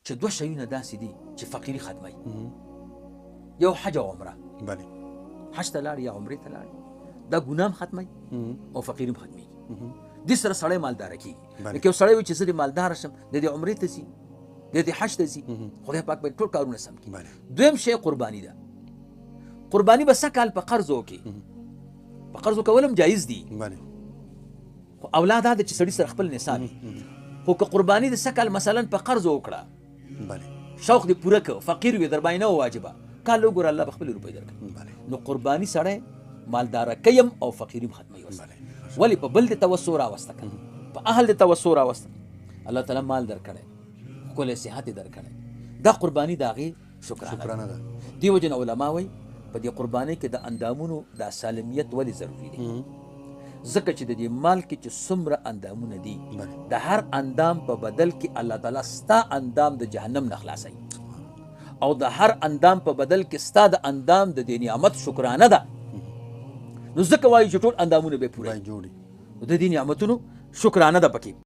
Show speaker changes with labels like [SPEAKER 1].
[SPEAKER 1] چې دوه شیونه داسې دي چې فقیري ختموي. یو حج او عمره.
[SPEAKER 2] بله.
[SPEAKER 1] حج ته لاړ یا عمرې ته لاړ دا ګناه هم ختموي او فقیري هم ختمېږي. دې سره سړی مالداره کېږي. لکه یو سړی وایي چې زه دې مالداره شم د دې عمرې ته ځي د دې حج ته ځي خدای پاک به ټول کارونه سم کړي. دویم شی قرباني ده. قرباني به سږ کال په قرض وکړي. په قرض ورکول هم جایز دي. خو اولاد دا چې سړي سره خپل نصاب خو که قرباني د سږ کال مثلا په قرض وکړه شوق دې پوره کړه فقیر وي در باندې نه واجبه کال وګوره الله به خپل روپۍ درکړي. نو قرباني سړی مالداره کوي او فقیري هم ختموي. ولې په بل دې توسع راوسته کړه په اهل دې توسع راوسته الله تعالی مال درکړی ښکلی صحت یې درکړی دا قرباني د هغې شکرانه ده. دې وجې نه علما وایي په دې قربانۍ کې د اندامونو دا سالمیت ولې ضروري دی؟ ځکه چې د دې مال کې چې څومره اندامونه دي د هر اندام په بدل کې الله تعالی ستا اندام د جهنم نه خلاصوي او د هر اندام په بدل کې ستا د اندام د دې نعمت شکرانه ده. نو ځکه وایي چې ټول اندامونه به پوره د دې نعمتونو شکرانه ده پکې.